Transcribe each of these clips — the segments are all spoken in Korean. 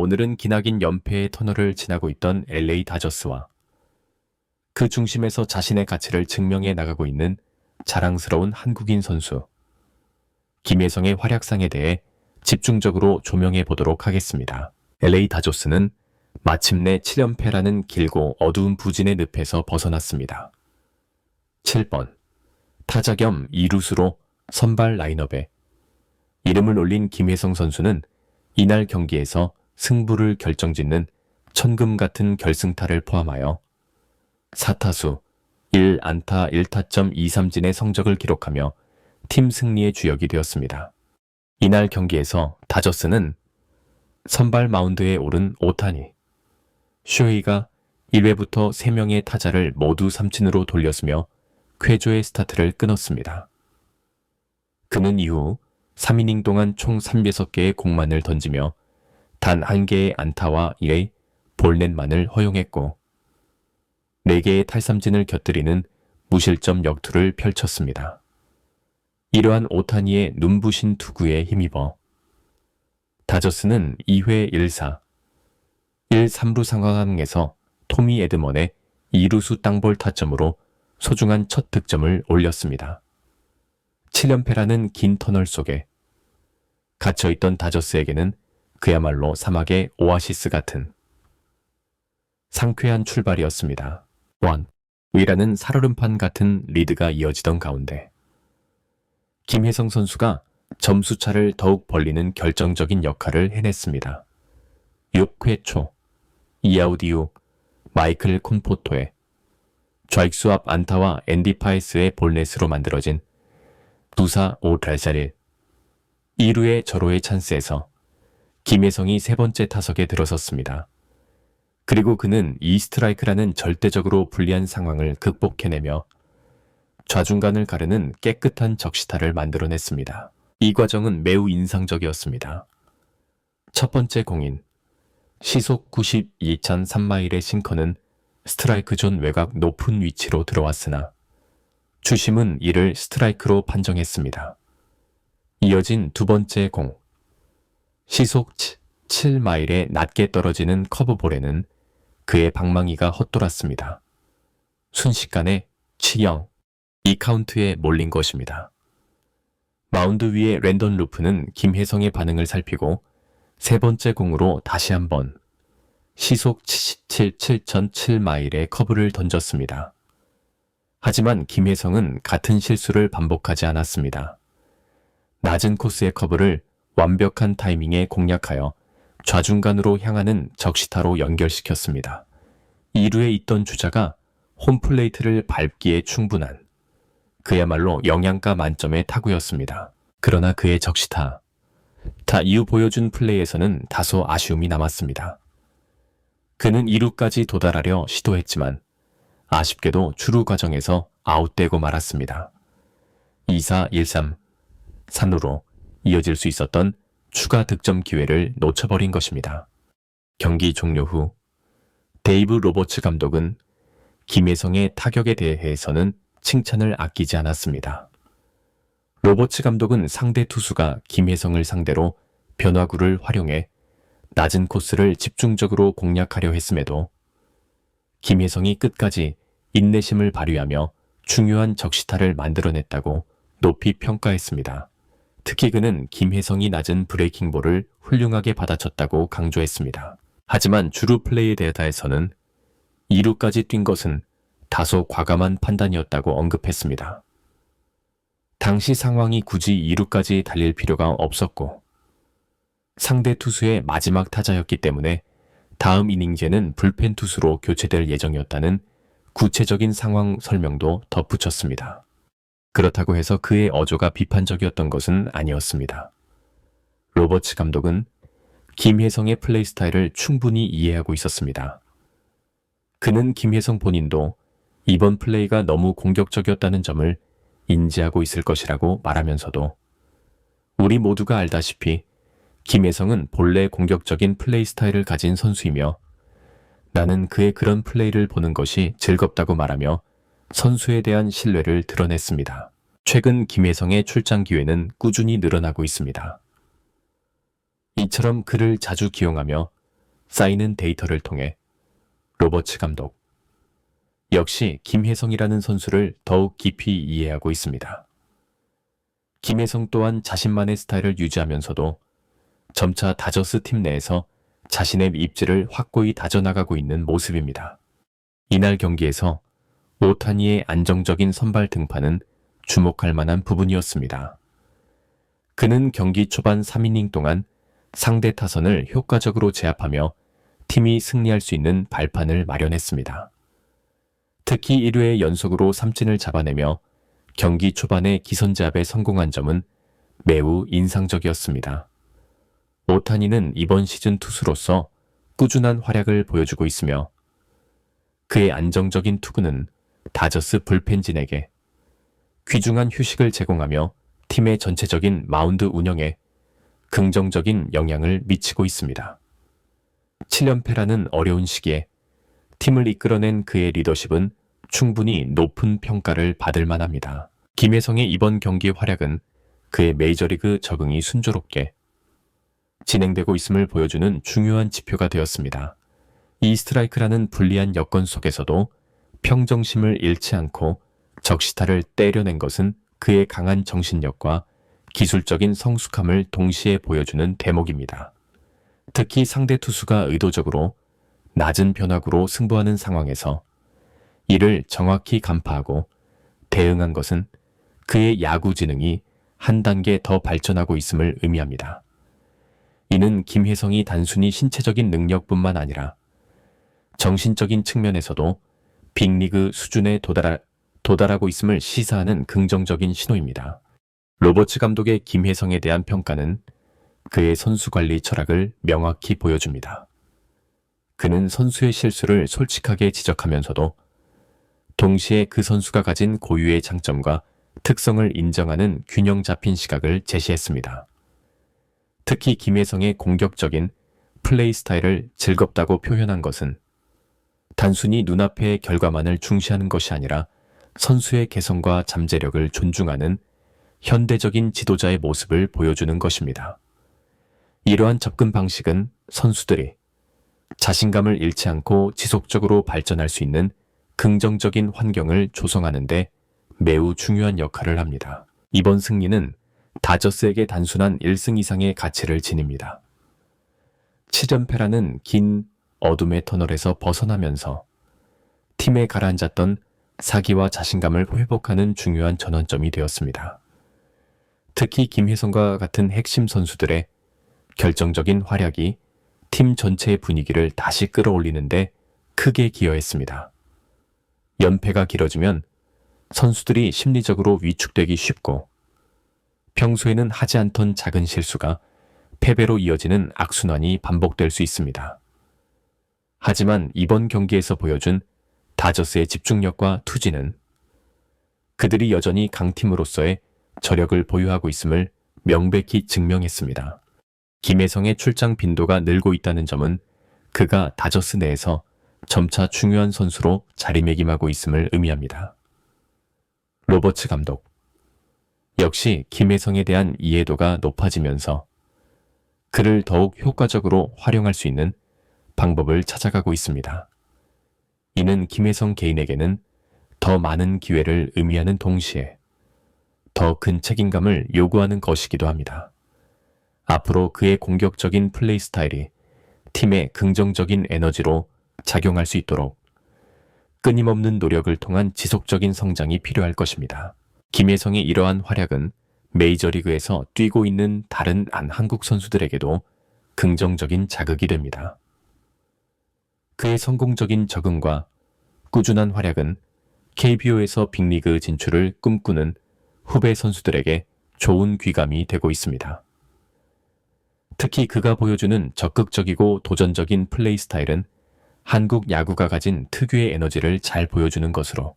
오늘은 기나긴 연패의 터널을 지나고 있던 LA 다저스와 그 중심에서 자신의 가치를 증명해 나가고 있는 자랑스러운 한국인 선수 김혜성의 활약상에 대해 집중적으로 조명해 보도록 하겠습니다. LA 다저스는 마침내 7연패라는 길고 어두운 부진의 늪에서 벗어났습니다. 7번 타자 겸 2루수로 선발 라인업에 이름을 올린 김혜성 선수는 이날 경기에서 승부를 결정짓는 천금 같은 결승타를 포함하여 4타수 1안타 1타점 2삼진의 성적을 기록하며 팀 승리의 주역이 되었습니다. 이날 경기에서 다저스는 선발 마운드에 오른 오타니, 슈헤이가 1회부터 3명의 타자를 모두 삼진으로 돌렸으며 쾌조의 스타트를 끊었습니다. 그는 이후 3이닝 동안 총 306개의 공만을 던지며 단 1개의 안타와 1의 볼넷만을 허용했고 4개의 탈삼진을 곁들이는 무실점 역투를 펼쳤습니다. 이러한 오타니의 눈부신 투구에 힘입어 다저스는 2회 1사 1-3루 상황에서 토미 에드먼의 2루수 땅볼 타점으로 소중한 첫 득점을 올렸습니다. 7연패라는 긴 터널 속에 갇혀있던 다저스에게는 그야말로 사막의 오아시스 같은 상쾌한 출발이었습니다. 1위라는 살얼음판 같은 리드가 이어지던 가운데 김혜성 선수가 점수차를 더욱 벌리는 결정적인 역할을 해냈습니다. 6회 초 2아웃 이후 마이클 콘포토의 좌익수 앞 안타와 앤디 파이스의 볼넷으로 만들어진 2사 5달짜리 2루의 절호의 찬스에서 김혜성이 세 번째 타석에 들어섰습니다. 그리고 그는 2스트라이크라는 절대적으로 불리한 상황을 극복해내며 좌중간을 가르는 깨끗한 적시타를 만들어냈습니다. 이 과정은 매우 인상적이었습니다. 첫 번째 공인 시속 92.3마일의 싱커는 스트라이크 존 외곽 높은 위치로 들어왔으나 주심은 이를 스트라이크로 판정했습니다. 이어진 두 번째 공 시속 7마일에 낮게 떨어지는 커브볼에는 그의 방망이가 헛돌았습니다. 순식간에 치영 이 카운트에 몰린 것입니다. 마운드 위의 랜던 루프는 김혜성의 반응을 살피고 세 번째 공으로 다시 한번 시속 77.7마일의 커브를 던졌습니다. 하지만 김혜성은 같은 실수를 반복하지 않았습니다. 낮은 코스의 커브를 완벽한 타이밍에 공략하여 좌중간으로 향하는 적시타로 연결시켰습니다. 2루에 있던 주자가 홈플레이트를 밟기에 충분한 그야말로 영양가 만점의 타구였습니다. 그러나 그의 적시타 이후 보여준 플레이에서는 다소 아쉬움이 남았습니다. 그는 2루까지 도달하려 시도했지만 아쉽게도 주루 과정에서 아웃되고 말았습니다. 2사 1-3 3루로 이어질 수 있었던 추가 득점 기회를 놓쳐버린 것입니다. 경기 종료 후 데이브 로버츠 감독은 김혜성의 타격에 대해서는 칭찬을 아끼지 않았습니다. 로버츠 감독은 상대 투수가 김혜성을 상대로 변화구를 활용해 낮은 코스를 집중적으로 공략하려 했음에도 김혜성이 끝까지 인내심을 발휘하며 중요한 적시타를 만들어냈다고 높이 평가했습니다. 특히 그는 김혜성이 낮은 브레이킹볼을 훌륭하게 받아쳤다고 강조했습니다. 하지만 주루 플레이 데이터에서는 2루까지 뛴 것은 다소 과감한 판단이었다고 언급했습니다. 당시 상황이 굳이 2루까지 달릴 필요가 없었고 상대 투수의 마지막 타자였기 때문에 다음 이닝제는 불펜 투수로 교체될 예정이었다는 구체적인 상황 설명도 덧붙였습니다. 그렇다고 해서 그의 어조가 비판적이었던 것은 아니었습니다. 로버츠 감독은 김혜성의 플레이 스타일을 충분히 이해하고 있었습니다. 그는 김혜성 본인도 이번 플레이가 너무 공격적이었다는 점을 인지하고 있을 것이라고 말하면서도 우리 모두가 알다시피 김혜성은 본래 공격적인 플레이 스타일을 가진 선수이며 나는 그의 그런 플레이를 보는 것이 즐겁다고 말하며 선수에 대한 신뢰를 드러냈습니다. 최근 김혜성의 출장 기회는 꾸준히 늘어나고 있습니다. 이처럼 그를 자주 기용하며 쌓이는 데이터를 통해 로버츠 감독 역시 김혜성이라는 선수를 더욱 깊이 이해하고 있습니다. 김혜성 또한 자신만의 스타일을 유지하면서도 점차 다저스 팀 내에서 자신의 입지를 확고히 다져나가고 있는 모습입니다. 이날 경기에서 오타니의 안정적인 선발 등판은 주목할 만한 부분이었습니다. 그는 경기 초반 3이닝 동안 상대 타선을 효과적으로 제압하며 팀이 승리할 수 있는 발판을 마련했습니다. 특히 1회 연속으로 삼진을 잡아내며 경기 초반에 기선제압에 성공한 점은 매우 인상적이었습니다. 오타니는 이번 시즌 투수로서 꾸준한 활약을 보여주고 있으며 그의 안정적인 투구는 다저스 불펜진에게 귀중한 휴식을 제공하며 팀의 전체적인 마운드 운영에 긍정적인 영향을 미치고 있습니다. 7연패라는 어려운 시기에 팀을 이끌어낸 그의 리더십은 충분히 높은 평가를 받을 만합니다. 김혜성의 이번 경기 활약은 그의 메이저리그 적응이 순조롭게 진행되고 있음을 보여주는 중요한 지표가 되었습니다. 이 스트라이크라는 불리한 여건 속에서도 평정심을 잃지 않고 적시타를 때려낸 것은 그의 강한 정신력과 기술적인 성숙함을 동시에 보여주는 대목입니다. 특히 상대 투수가 의도적으로 낮은 변화구로 승부하는 상황에서 이를 정확히 간파하고 대응한 것은 그의 야구 지능이 한 단계 더 발전하고 있음을 의미합니다. 이는 김혜성이 단순히 신체적인 능력뿐만 아니라 정신적인 측면에서도 빅리그 수준에 도달하고 있음을 시사하는 긍정적인 신호입니다. 로버츠 감독의 김혜성에 대한 평가는 그의 선수 관리 철학을 명확히 보여줍니다. 그는 선수의 실수를 솔직하게 지적하면서도 동시에 그 선수가 가진 고유의 장점과 특성을 인정하는 균형 잡힌 시각을 제시했습니다. 특히 김혜성의 공격적인 플레이 스타일을 즐겁다고 표현한 것은 단순히 눈앞의 결과만을 중시하는 것이 아니라 선수의 개성과 잠재력을 존중하는 현대적인 지도자의 모습을 보여주는 것입니다. 이러한 접근 방식은 선수들이 자신감을 잃지 않고 지속적으로 발전할 수 있는 긍정적인 환경을 조성하는 데 매우 중요한 역할을 합니다. 이번 승리는 다저스에게 단순한 1승 이상의 가치를 지닙니다. 7연패라는 긴 어둠의 터널에서 벗어나면서 팀에 가라앉았던 사기와 자신감을 회복하는 중요한 전환점이 되었습니다. 특히 김혜성과 같은 핵심 선수들의 결정적인 활약이 팀 전체의 분위기를 다시 끌어올리는데 크게 기여했습니다. 연패가 길어지면 선수들이 심리적으로 위축되기 쉽고 평소에는 하지 않던 작은 실수가 패배로 이어지는 악순환이 반복될 수 있습니다. 하지만 이번 경기에서 보여준 다저스의 집중력과 투지는 그들이 여전히 강팀으로서의 저력을 보유하고 있음을 명백히 증명했습니다. 김혜성의 출장 빈도가 늘고 있다는 점은 그가 다저스 내에서 점차 중요한 선수로 자리매김하고 있음을 의미합니다. 로버츠 감독 역시 김혜성에 대한 이해도가 높아지면서 그를 더욱 효과적으로 활용할 수 있는 방법을 찾아가고 있습니다. 이는 김혜성 개인에게는 더 많은 기회를 의미하는 동시에 더 큰 책임감을 요구하는 것이기도 합니다. 앞으로 그의 공격적인 플레이 스타일이 팀의 긍정적인 에너지로 작용할 수 있도록 끊임없는 노력을 통한 지속적인 성장이 필요할 것입니다. 김혜성의 이러한 활약은 메이저리그에서 뛰고 있는 다른 한국 선수들에게도 긍정적인 자극이 됩니다. 그의 성공적인 적응과 꾸준한 활약은 KBO에서 빅리그 진출을 꿈꾸는 후배 선수들에게 좋은 귀감이 되고 있습니다. 특히 그가 보여주는 적극적이고 도전적인 플레이 스타일은 한국 야구가 가진 특유의 에너지를 잘 보여주는 것으로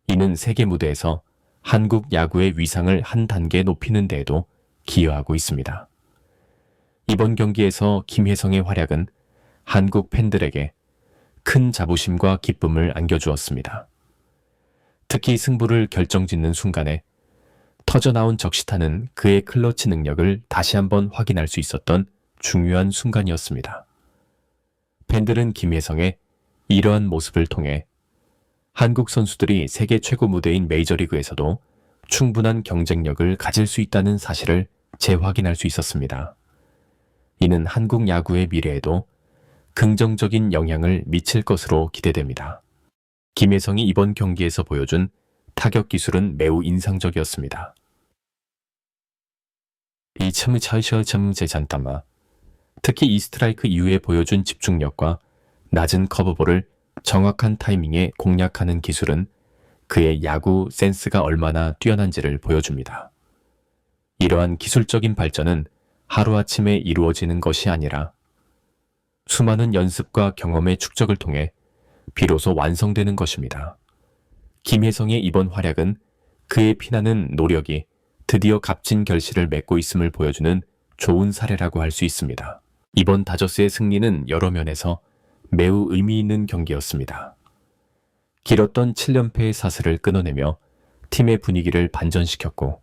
이는 세계 무대에서 한국 야구의 위상을 한 단계 높이는 데에도 기여하고 있습니다. 이번 경기에서 김혜성의 활약은 한국 팬들에게 큰 자부심과 기쁨을 안겨주었습니다. 특히 승부를 결정짓는 순간에 터져나온 적시타는 그의 클러치 능력을 다시 한번 확인할 수 있었던 중요한 순간이었습니다. 팬들은 김혜성의 이러한 모습을 통해 한국 선수들이 세계 최고 무대인 메이저리그에서도 충분한 경쟁력을 가질 수 있다는 사실을 재확인할 수 있었습니다. 이는 한국 야구의 미래에도 긍정적인 영향을 미칠 것으로 기대됩니다. 김혜성이 이번 경기에서 보여준 타격 기술은 매우 인상적이었습니다. 이 틈을 차이셔 제잔따마 특히 이 스트라이크 이후에 보여준 집중력과 낮은 커브볼을 정확한 타이밍에 공략하는 기술은 그의 야구 센스가 얼마나 뛰어난지를 보여줍니다. 이러한 기술적인 발전은 하루아침에 이루어지는 것이 아니라 수많은 연습과 경험의 축적을 통해 비로소 완성되는 것입니다. 김혜성의 이번 활약은 그의 피나는 노력이 드디어 값진 결실을 맺고 있음을 보여주는 좋은 사례라고 할 수 있습니다. 이번 다저스의 승리는 여러 면에서 매우 의미 있는 경기였습니다. 길었던 7연패의 사슬을 끊어내며 팀의 분위기를 반전시켰고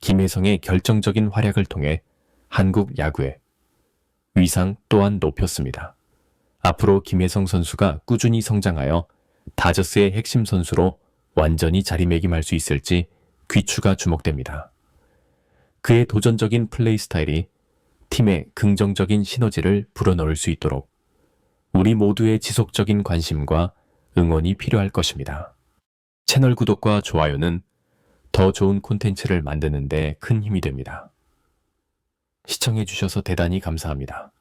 김혜성의 결정적인 활약을 통해 한국 야구의 위상 또한 높였습니다. 앞으로 김혜성 선수가 꾸준히 성장하여 다저스의 핵심 선수로 완전히 자리매김할 수 있을지 귀추가 주목됩니다. 그의 도전적인 플레이 스타일이 팀의 긍정적인 시너지를 불어넣을 수 있도록 우리 모두의 지속적인 관심과 응원이 필요할 것입니다. 채널 구독과 좋아요는 더 좋은 콘텐츠를 만드는 데 큰 힘이 됩니다. 시청해주셔서 대단히 감사합니다.